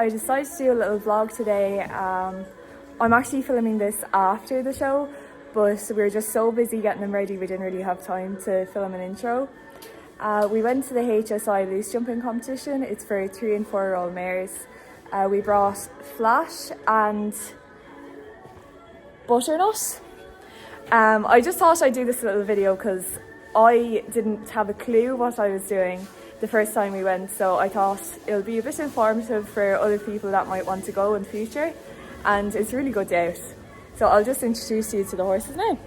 I decided to do a little vlog today. I'm actually filming this after the show, but we were just so busy getting them ready we didn't really have time to film an intro. We went to the HSI loose jumping competition. It's for 3 and 4 year old mares. We brought Flash and Butternut. I just thought I'd do this little video because I didn't have a clue what I was doing the first time we went, so I thought it'll be a bit informative for other people that might want to go in future, and it's a really good day out. So I'll just introduce you to the horses now.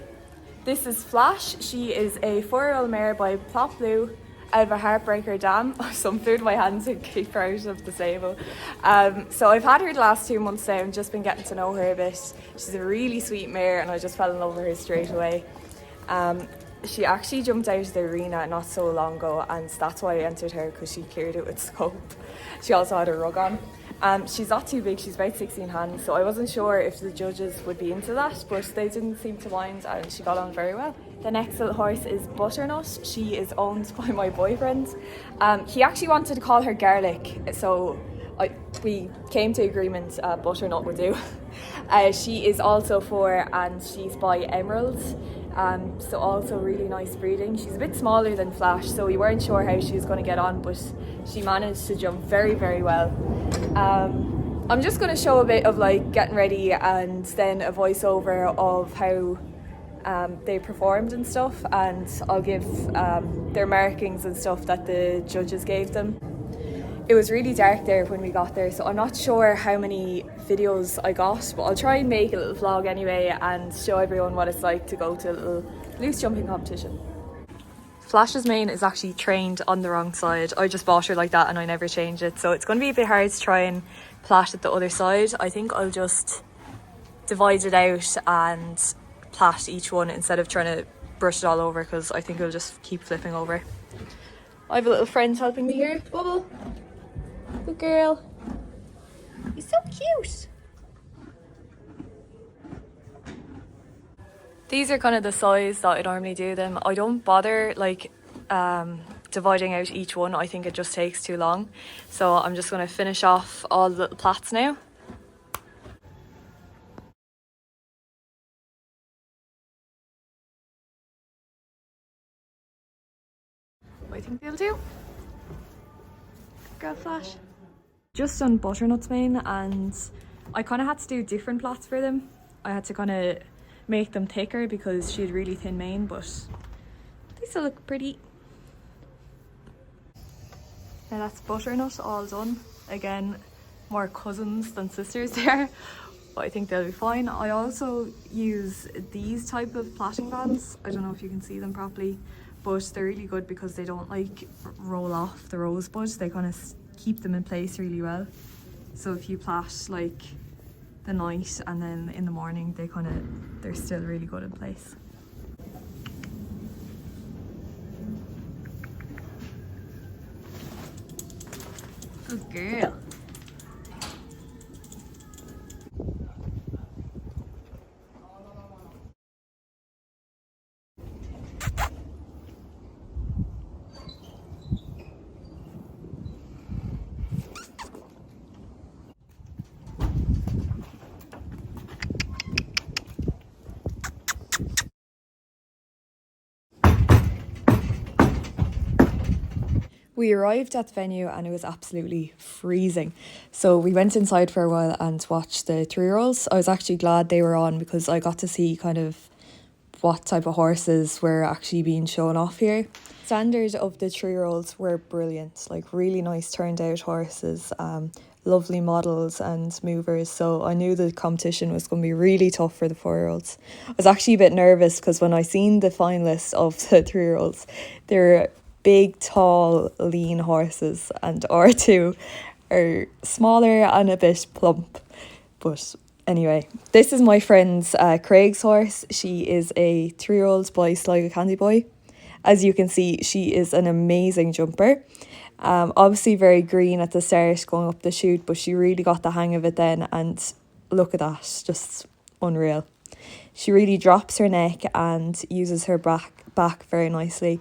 This is Flash. She is a 4-year-old mare by Plot Blue out of a Heartbreaker dam. So I'm fluid my hands and keep her out of the stable. So I've had her the last 2 months now and just been getting to know her a bit. She's a really sweet mare and I just fell in love with her straight away. She actually jumped out of the arena not so long ago, and that's why I entered her, because she cleared it with scope. She also had a rug on. She's not too big, she's about 16 hands, so I wasn't sure if the judges would be into that, but they didn't seem to mind and she got on very well. The next little horse is Butternut. She is owned by my boyfriend. He actually wanted to call her Garlic, so we came to agreement Butternut would do. She is also 4 and she's by Emerald. So also really nice breeding. She's a bit smaller than Flash, so we weren't sure how she was going to get on, but she managed to jump very, very well. I'm just going to show a bit of like getting ready and then a voiceover of how they performed and stuff, and I'll give their markings and stuff that the judges gave them. It was really dark there when we got there, so I'm not sure how many videos I got, but I'll try and make a little vlog anyway and show everyone what it's like to go to a little loose jumping competition. Flash's mane is actually trained on the wrong side. I just bought her like that and I never changed it, so it's going to be a bit hard to try and plait it the other side. I think I'll just divide it out and plait each one instead of trying to brush it all over, because I think it'll just keep flipping over. I have a little friend helping me here. Bubble. Good girl. You're so cute. These are kind of the size that I normally do them. I don't bother like dividing out each one. I think it just takes too long. So I'm just going to finish off all the little plaits now. I think they'll do. Girl Flash. Just done Butternut's mane, and I kind of had to do different plaits for them. I had to kind of make them thicker because she had really thin mane, but they still look pretty. Now that's Butternut all done. Again, more cousins than sisters there, but I think they'll be fine. I also use these type of plaiting bands. I don't know if you can see them properly, but they're really good because they don't like roll off the rosebud. They kind of keep them in place really well. So if you plait like the night and then in the morning, they're still really good in place. Good girl. We arrived at the venue and it was absolutely freezing. So we went inside for a while and watched the 3-year-olds. I was actually glad they were on because I got to see kind of what type of horses were actually being shown off here. Standard of the 3-year-olds were brilliant, like really nice turned out horses, lovely models and movers. So I knew the competition was going to be really tough for the 4-year-olds. I was actually a bit nervous because when I seen the finalists of the 3-year-olds, they were big, tall, lean horses, and R2 are smaller and a bit plump. But anyway, this is my friend's Craig's horse. She is a 3-year-old by Sligo Candy Boy. As you can see, she is an amazing jumper. Obviously very green at the start going up the chute, but she really got the hang of it then, and look at that, just unreal. She really drops her neck and uses her back very nicely.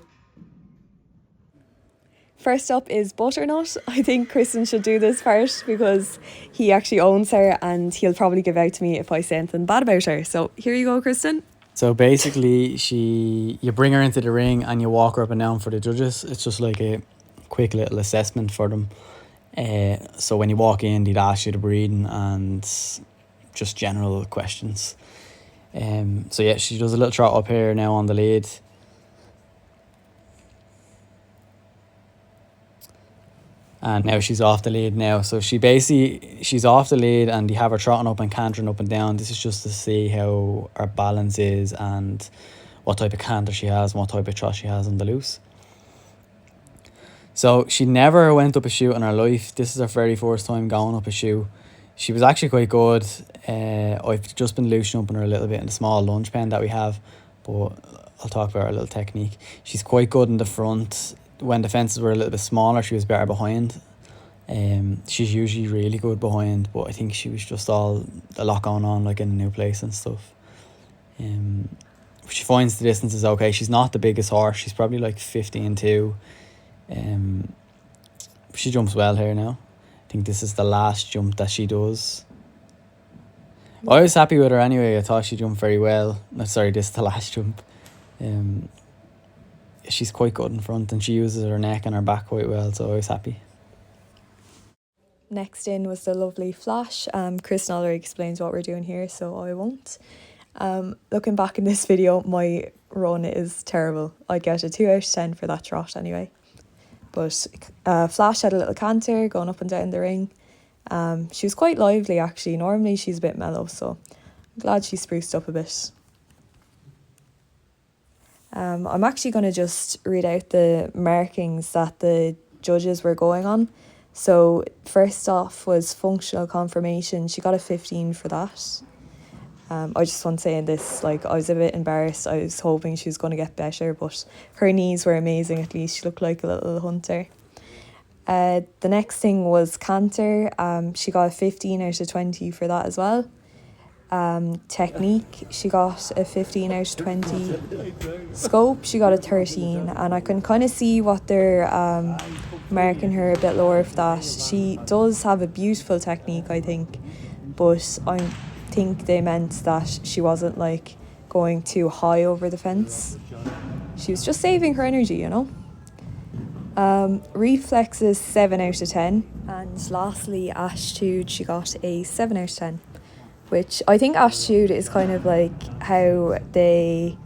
First up is Butternut. I think Kristen should do this part because he actually owns her and he'll probably give out to me if I say anything bad about her. So here you go, Kristen. So basically, you bring her into the ring and you walk her up and down for the judges. It's just like a quick little assessment for them. So when you walk in, they'd ask you the breeding and just general questions. So yeah, she does a little trot up here now on the lead. And now she's off the lead now. So she's off the lead and you have her trotting up and cantering up and down. This is just to see how her balance is and what type of canter she has and what type of trot she has on the loose. So she never went up a chute in her life. This is her very first time going up a chute. She was actually quite good. I've just been loosening up on her a little bit in the small lunge pen that we have, but I'll talk about her little technique. She's quite good in the front. When the fences were a little bit smaller, she was better behind. She's usually really good behind, but I think she was just a lot going on, like in a new place and stuff. She finds the distance is okay. She's not the biggest horse. She's probably like 15.2. She jumps well here now. I think this is the last jump that she does. I was happy with her anyway. I thought she jumped very well. No, sorry, this is the last jump. She's quite good in front and she uses her neck and her back quite well, so I was happy. Next in was the lovely Flash. Kristen already explains what we're doing here, so I won't. Looking back in this video, my run is terrible. I'd get a 2 out of 10 for that trot anyway. But Flash had a little canter going up and down the ring. She was quite lively actually. Normally she's a bit mellow, so I'm glad she spruced up a bit. I'm actually going to just read out the markings that the judges were going on. So first off was functional conformation. She got a 15 for that. I just want to say in this, like, I was a bit embarrassed. I was hoping she was going to get better, but her knees were amazing at least. She looked like a little hunter. The next thing was canter. She got a 15 out of 20 for that as well. Technique, she got a 15 out of 20. Scope, she got a 13, and I can kind of see what they're marking her a bit lower for that. She does have a beautiful technique, I think, but I think they meant that she wasn't like going too high over the fence. She was just saving her energy, you know. Reflexes 7 out of 10, and lastly attitude, she got a 7 out of 10. Which I think attitude is kind of like how they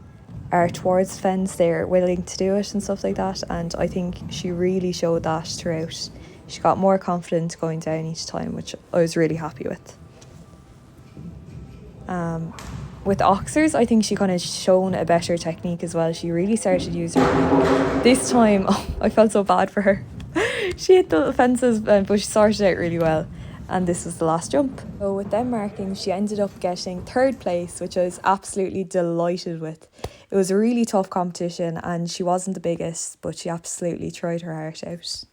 are towards fence, they're willing to do it and stuff like that, and I think she really showed that throughout. She got more confident going down each time, which I was really happy with. With Oxers, I think she kind of shown a better technique as well. She really started using her. This time, I felt so bad for her. She hit the little fences, but she sorted it out really well. And this was the last jump. So with them markings, she ended up getting 3rd place, which I was absolutely delighted with. It was a really tough competition and she wasn't the biggest, but she absolutely tried her heart out.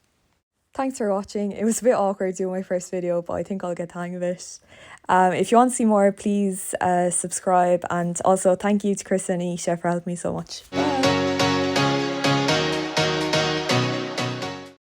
Thanks for watching. It was a bit awkward doing my first video, but I think I'll get the hang of it. If you want to see more, please subscribe, and also thank you to Chris and Isha for helping me so much. Bye.